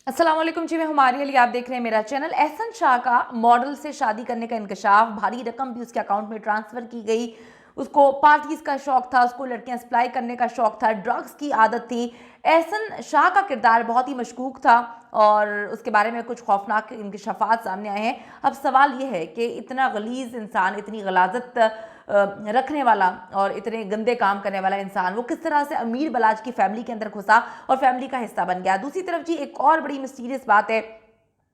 अस्सलाम वालेकुम जी, मैं हमारी अली, आप देख रहे हैं मेरा चैनल। एहसन शाह का मॉडल से शादी करने का इंकशाफ, भारी रकम भी उसके अकाउंट में ट्रांसफ़र की गई। उसको पार्टीज़ का शौक़ था, उसको लड़कियां सप्लाई करने का शौक़ था, ड्रग्स की आदत थी। एहसन शाह का किरदार बहुत ही मशकूक था और उसके बारे में कुछ खौफनाक इंकशाफात सामने आए हैं। अब सवाल यह है कि इतना गलीज़ इंसान, इतनी गलाजत रखने वाला और इतने गंदे काम करने वाला इंसान, वो किस तरह से अमीर बलाज की फैमिली के अंदर घुसा और फैमिली का हिस्सा बन गया। दूसरी तरफ जी एक और बड़ी मिस्टीरियस बात है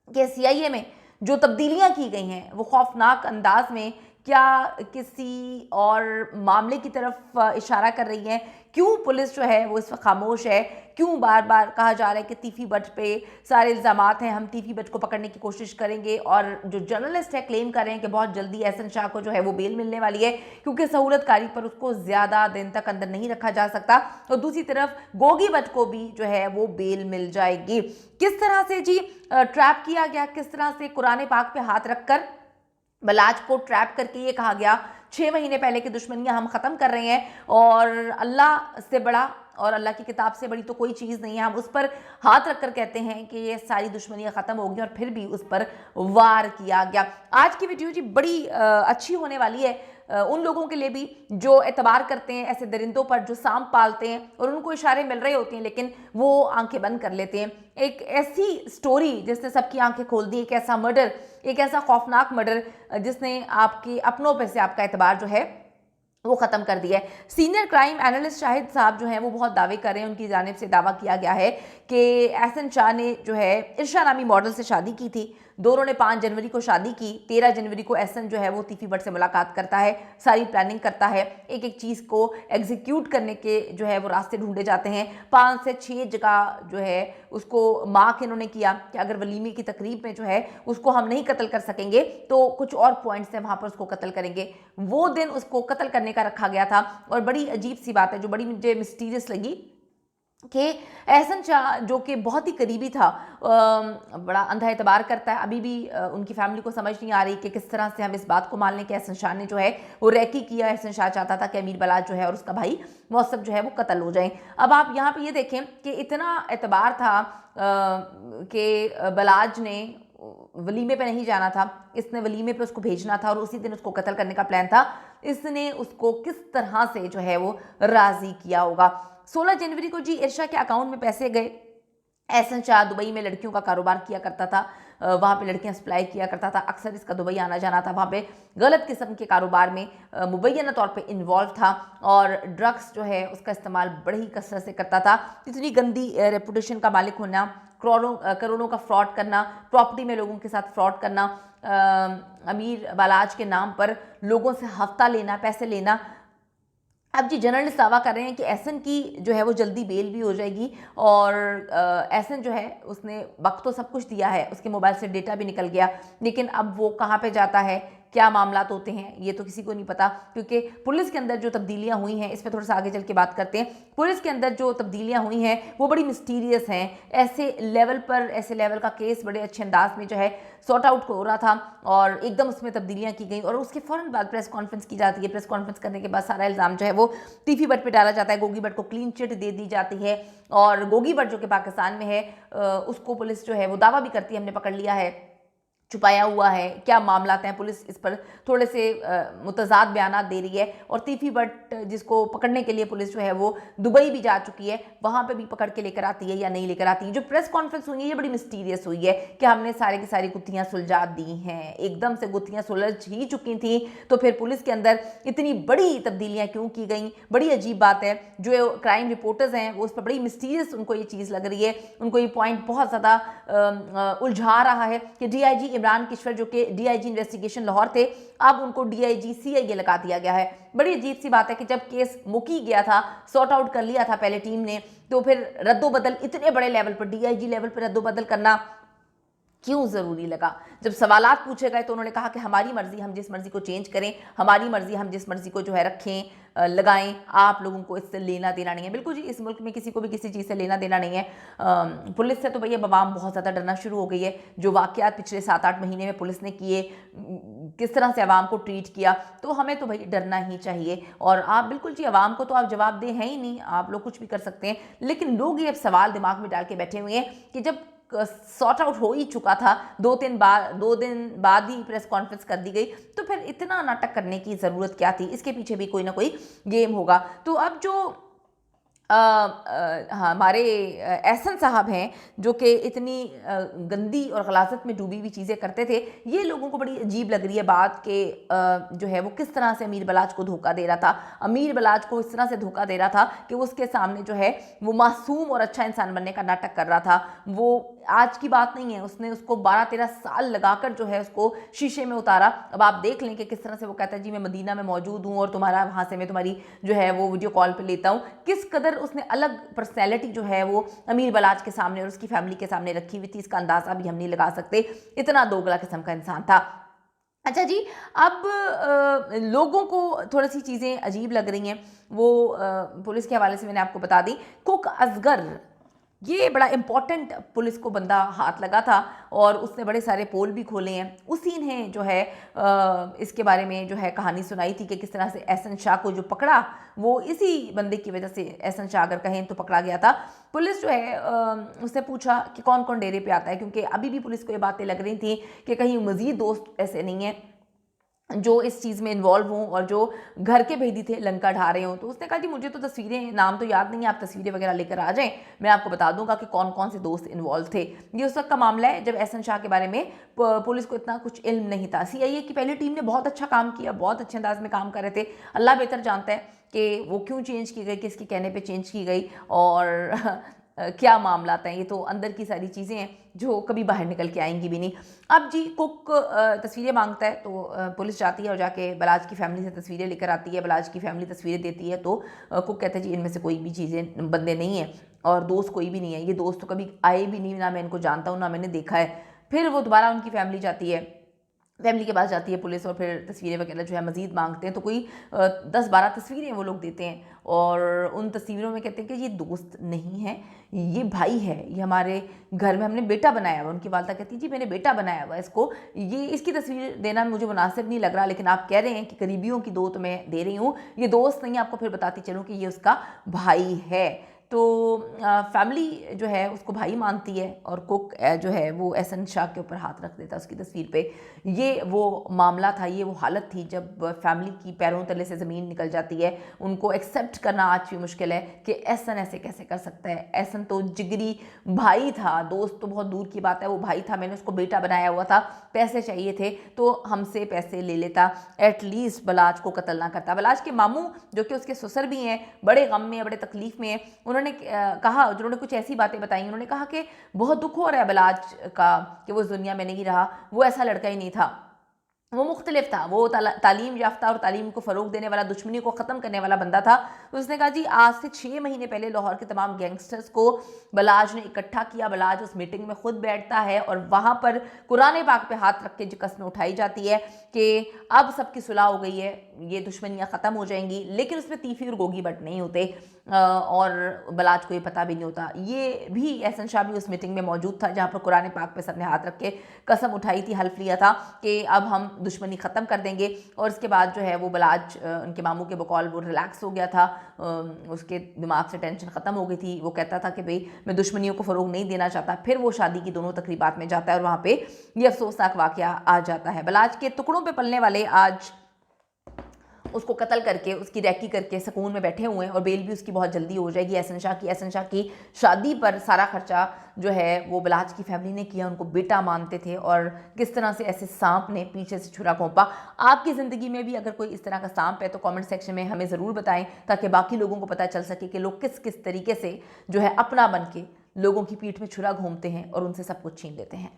कि सीआईए में जो तब्दीलियां की गई हैं वो खौफनाक अंदाज में क्या किसी और मामले की तरफ इशारा कर रही हैं। क्यों पुलिस जो है वो इस वक्त खामोश है, क्यों बार बार कहा जा रहा है कि तीफी बट पे सारे इल्ज़ामात हैं, हम तीफी बट को पकड़ने की कोशिश करेंगे, और जो जर्नलिस्ट है क्लेम कर रहे हैं कि बहुत जल्दी एहसन शाह को जो है वो बेल मिलने वाली है क्योंकि सहूलतकारी पर उसको ज़्यादा दिन तक अंदर नहीं रखा जा सकता। और दूसरी तरफ गोगी बट को भी जो है वो बेल मिल जाएगी। किस तरह से जी ट्रैप किया गया, किस तरह से कुरान पाक पे हाथ रखकर बलाज को ट्रैप करके ये कहा गया 6 महीने पहले की दुश्मनियां हम ख़त्म कर रहे हैं और अल्लाह से बड़ा और अल्लाह की किताब से बड़ी तो कोई चीज़ नहीं है, हम उस पर हाथ रखकर कहते हैं कि ये सारी दुश्मनियां ख़त्म होगी, और फिर भी उस पर वार किया गया। आज की वीडियो जी बड़ी अच्छी होने वाली है उन लोगों के लिए भी जो एतबार करते हैं ऐसे दरिंदों पर, जो सांप पालते हैं और उनको इशारे मिल रहे होते हैं लेकिन वो आंखें बंद कर लेते हैं। एक ऐसी स्टोरी जिसने सबकी आंखें खोल दी, एक ऐसा मर्डर, एक ऐसा खौफनाक मर्डर जिसने आपके अपनों पे से आपका एतबार जो है वो ख़त्म कर दिया है। सीनियर क्राइम एनालिस्ट शाहिद साहब जो हैं वो बहुत दावे कर रहे हैं, उनकी जानिब से दावा किया गया है कि एहसन शाह ने जो है इर्शा नामी मॉडल से शादी की थी। दोनों ने 5 जनवरी को शादी की। 13 जनवरी को एहसन जो है वो तीफी बट से मुलाकात करता है, सारी प्लानिंग करता है, एक एक चीज़ को एग्जीक्यूट करने के जो है वो रास्ते ढूंढे जाते हैं। 5 से 6 जगह जो है उसको मार्क इन्होंने किया कि अगर वलीमे की तकरीब में जो है उसको हम नहीं कत्ल कर सकेंगे तो कुछ और पॉइंट्स हैं वहाँ पर उसको कत्ल करेंगे। वो दिन उसको कत्ल करने का रखा गया था। और बड़ी अजीब सी बात है जो बड़ी मुझे मिस्टीरियस लगी कि एहसन शाह जो कि बहुत ही करीबी था, बड़ा अंधा एतबार करता है, अभी भी उनकी फैमिली को समझ नहीं आ रही कि किस तरह से हम इस बात को मान लें कि एहसन शाह ने जो है वो रैकी किया। एहसन शाह चाहता था कि अमीर बलाज जो है और उसका भाई मौसम जो है वो कत्ल हो जाए। अब आप यहाँ पे ये देखें कि इतना एतबार था कि बलाज ने वलीमे पे नहीं जाना था, इसने वलीमे पे उसको भेजना था और उसी दिन उसको कत्ल करने का प्लान था। इसने उसको किस तरह से जो है वो राज़ी किया होगा। 16 जनवरी को जी इर्शा के अकाउंट में पैसे गए। एहसन शाह दुबई में लड़कियों का कारोबार किया करता था, वहाँ पे लड़कियां सप्लाई किया करता था, अक्सर इसका दुबई आना जाना था, वहाँ पे गलत किस्म के कारोबार में मुबैना तौर पे इन्वॉल्व था और ड्रग्स जो है उसका इस्तेमाल बड़ी ही कसरत से करता था। इतनी गंदी रेपुटेशन का मालिक होना, करोड़ों का फ्रॉड करना, प्रॉपर्टी में लोगों के साथ फ्रॉड करना, अमीर बालाज के नाम पर लोगों से हफ्ता लेना, पैसे लेना। अब जी जर्नलिस्ट दावा कर रहे हैं कि एहसन की जो है वो जल्दी बेल भी हो जाएगी और एहसन जो है उसने वक्त तो सब कुछ दिया है, उसके मोबाइल से डेटा भी निकल गया, लेकिन अब वो कहाँ पे जाता है, क्या मामलात होते हैं, ये तो किसी को नहीं पता। क्योंकि पुलिस के अंदर जो तब्दीलियां हुई हैं, इस पर थोड़ा सा आगे चल के बात करते हैं। पुलिस के अंदर जो तब्दीलियां हुई हैं वो बड़ी मिस्टीरियस हैं। ऐसे लेवल का केस बड़े अच्छे अंदाज में जो है सॉर्ट आउट हो रहा था और एकदम उसमें तब्दीलियां की गई और उसके फ़ौरन बाद प्रेस कॉन्फ्रेंस की जाती है। प्रेस कॉन्फ्रेंस करने के बाद सारा इल्ज़ाम जो है वो तीफी बट पे डाला जाता है। गोगी बट को क्लीन चिट दे दी जाती है और गोगी बट जो कि पाकिस्तान में है उसको पुलिस जो है वो दावा भी करती है हमने पकड़ लिया है, छुपाया हुआ है, क्या मामलात हैं। पुलिस इस पर थोड़े से मुतज़ाद बयानात दे रही है और तीफी बट जिसको पकड़ने के लिए पुलिस जो है वो दुबई भी जा चुकी है, वहाँ पे भी पकड़ के लेकर आती है या नहीं लेकर आती है। जो प्रेस कॉन्फ्रेंस हुई है ये बड़ी मिस्टीरियस हुई है कि हमने सारे की सारी गुत्थियाँ सुलझा दी हैं। एकदम से गुत्थियाँ सुलझ ही चुकी थी तो फिर पुलिस के अंदर इतनी बड़ी तब्दीलियाँ क्यों की गई, बड़ी अजीब बात है। जो क्राइम रिपोर्टर्स हैं वो उस पर बड़ी मिस्टीरियस उनको ये चीज़ लग रही है, उनको ये पॉइंट बहुत ज़्यादा उलझा रहा है कि DIG इमरान किश्वर जो कि DIG इन्वेस्टिगेशन लाहौर थे, अब उनको DIG CIA लगा दिया गया है। बड़ी अजीब सी बात है कि जब केस मुकी गया था, सॉर्ट आउट कर लिया था पहले टीम ने, तो फिर रद्दोबदल इतने बड़े लेवल पर DIG लेवल पर रद्दोबदल करना क्यों ज़रूरी लगा। जब सवालात पूछे गए तो उन्होंने कहा कि हमारी मर्ज़ी, हम जिस मर्ज़ी को चेंज करें, हमारी मर्ज़ी, हम जिस मर्ज़ी को जो है रखें, लगाएं, आप लोगों को इससे लेना देना नहीं है। बिल्कुल जी, इस मुल्क में किसी को भी किसी चीज़ से लेना देना नहीं है। पुलिस से तो भैया अवाम बहुत ज़्यादा डरना शुरू हो गई है। जो वाक़यात पिछले 7-8 महीने में पुलिस ने किए, किस तरह से अवाम को ट्रीट किया, तो हमें तो भाई डरना ही चाहिए। और आप बिल्कुल जी अवाम को तो आप जवाब दे हैं ही नहीं, आप लोग कुछ भी कर सकते हैं, लेकिन लोग ये अब सवाल दिमाग में डाल के बैठे हुए हैं कि जब सॉर्ट आउट हो ही चुका था, 2 दिन बाद ही प्रेस कॉन्फ्रेंस कर दी गई, तो फिर इतना नाटक करने की ज़रूरत क्या थी? इसके पीछे भी कोई ना कोई गेम होगा। तो अब जो हमारे एहसन साहब हैं, जो कि इतनी गंदी और गलाज़त में डूबी हुई चीज़ें करते थे, ये लोगों को बड़ी अजीब लग रही है बात कि जो है वो किस तरह से अमीर बलाच को धोखा दे रहा था। अमीर बलाच को इस तरह से धोखा दे रहा था कि उसके सामने जो है वो मासूम और अच्छा इंसान बनने का नाटक कर रहा था। वो आज की बात नहीं है, उसने उसको 12-13 साल लगाकर जो है उसको शीशे में उतारा। अब आप देख लें कि किस तरह से वो कहता है जी मैं मदीना में मौजूद हूँ और तुम्हारा वहाँ से मैं तुम्हारी जो है वो वीडियो कॉल पे लेता हूँ। किस कदर उसने अलग पर्सनैलिटी जो है वो अमीर बलाच के सामने और उसकी फैमिली के सामने रखी हुई थी, इसका अंदाज़ा भी हम नहीं लगा सकते। इतना दोगला किस्म का इंसान था। अच्छा जी, अब लोगों को थोड़ी सी चीज़ें अजीब लग रही हैं। वो पुलिस के हवाले से मैंने आपको बता दी, कुक असगर, ये बड़ा इम्पॉर्टेंट पुलिस को बंदा हाथ लगा था और उसने बड़े सारे पोल भी खोले हैं। उसी ने जो है इसके बारे में जो है कहानी सुनाई थी कि किस तरह से एहसन शाह को जो पकड़ा, वो इसी बंदे की वजह से, एहसन शाह अगर कहें तो, पकड़ा गया था। पुलिस जो है उससे पूछा कि कौन कौन डेरे पे आता है, क्योंकि अभी भी पुलिस को ये बातें लग रही थी कि कहीं मज़ीद दोस्त ऐसे नहीं हैं जो इस चीज़ में इन्वॉल्व हों और जो घर के भेदी थे लंका ढा रहे हों। तो उसने कहा जी मुझे तो तस्वीरें, नाम तो याद नहीं है, आप तस्वीरें वगैरह लेकर आ जाएं, मैं आपको बता दूंगा कि कौन कौन से दोस्त इन्वॉल्व थे। ये उस वक्त का मामला है जब एहसन शाह के बारे में पुलिस को इतना कुछ इल्म नहीं था। CIA की पहली टीम ने बहुत अच्छा काम किया, बहुत अच्छे अंदाज में काम कर रहे थे। अल्लाह बेहतर जानता है कि वो क्यों चेंज की गई, किसके कहने पर चेंज की गई और क्या मामला हैं। ये तो अंदर की सारी चीज़ें हैं जो कभी बाहर निकल के आएंगी भी नहीं। अब जी कुक तस्वीरें मांगता है तो पुलिस जाती है और जाके बलाच की फैमिली से तस्वीरें लेकर आती है। बलाच की फैमिली तस्वीरें देती है तो कुक कहता है जी इनमें से कोई भी चीज़ें, बंदे नहीं हैं और दोस्त कोई भी नहीं है, ये दोस्त तो कभी आए भी नहीं, ना मैं इनको जानता हूँ ना मैंने देखा है। फिर वो दोबारा उनकी फैमिली जाती है, फैमिली के पास जाती है पुलिस और फिर तस्वीरें वगैरह जो है मज़ीद मांगते हैं। तो कोई 10-12 तस्वीरें वो लोग देते हैं और उन तस्वीरों में कहते हैं कि ये दोस्त नहीं है, ये भाई है, ये हमारे घर में हमने बेटा बनाया हुआ। उनकी वालदा कहती है जी मैंने बेटा बनाया हुआ इसको, ये इसकी तस्वीर देना मुझे मुनासिब नहीं लग रहा, लेकिन आप कह रहे हैं कि करीबियों की दो तो मैं दे रही हूँ, ये दोस्त नहीं है। आपको फिर बताती चलूँ कि ये उसका भाई है। तो फैमिली जो है उसको भाई मानती है और कुक जो है वो एहसन शाह के ऊपर हाथ रख देता है उसकी तस्वीर पे। ये वो मामला था, ये वो हालत थी जब फैमिली की पैरों तले से ज़मीन निकल जाती है। उनको एक्सेप्ट करना आज भी मुश्किल है कि एहसन ऐसे कैसे कर सकता है। एहसन तो जिगरी भाई था, दोस्त तो बहुत दूर की बात है, वो भाई था, मैंने उसको बेटा बनाया हुआ था, पैसे चाहिए थे तो हमसे पैसे ले लेता, एटलीस्ट बलाच को कत्ल ना करता। बलाच के मामू जो कि उसके ससुर भी हैं, बड़े गम में, बड़े तकलीफ़ में हैं, उन्होंने कहा, जिन्होंने कुछ ऐसी बातें बताई, उन्होंने कहा कि बहुत दुख हो रहा है बलाच का कि वो इस दुनिया में नहीं रहा, वो ऐसा लड़का ही नहीं था, वो मुख्तलिफ था, वो तालीम याफ्ता और तालीम को फ़रोग देने वाला, दुश्मनी को ख़त्म करने वाला बंदा था। तो उसने कहा जी आज से 6 महीने पहले लाहौर के तमाम गैंगस्टर्स को बलाज ने इकट्ठा किया। बलाज उस मीटिंग में खुद बैठता है और वहाँ पर कुरान पाक पे हाथ रख के जो कस्में उठाई जाती है कि अब सबकी सुलह हो गई है, ये दुश्मनियाँ ख़त्म हो जाएंगी, लेकिन उसमें तीफी और गोगी बट नहीं होते और बलाज को ये पता भी नहीं होता। ये भी एहसन शाह भी उस मीटिंग में मौजूद था जहाँ पर कुरान पाक पे सबने हाथ रख के कसम उठाई थी, हल्फ लिया था कि अब हम दुश्मनी ख़त्म कर देंगे। और इसके बाद जो है वो बलाज उनके मामू के बकौल वो रिलैक्स हो गया था, उसके दिमाग से टेंशन ख़त्म हो गई थी। वो कहता था कि भाई मैं दुश्मनियों को फ़रोग नहीं देना चाहता। फिर वो शादी की दोनों तकरीबात में जाता है और वहाँ पर ये अफसोसनाक वाक़या आ जाता है। बलाज के टुकड़ों पर पलने वाले आज उसको कत्ल करके, उसकी रैकी करके सुकून में बैठे हुए हैं और बेल भी उसकी बहुत जल्दी हो जाएगी। एहसन शाह की शादी पर सारा खर्चा जो है वो बलाच की फैमिली ने किया, उनको बेटा मानते थे और किस तरह से ऐसे सांप ने पीछे से छुरा घोंपा। आपकी ज़िंदगी में भी अगर कोई इस तरह का सांप है तो कमेंट सेक्शन में हमें ज़रूर बताएं ताकि बाकी लोगों को पता चल सके कि लोग किस किस तरीके से जो है अपना बन के लोगों की पीठ में छुरा घूमते हैं और उनसे सब कुछ छीन लेते हैं।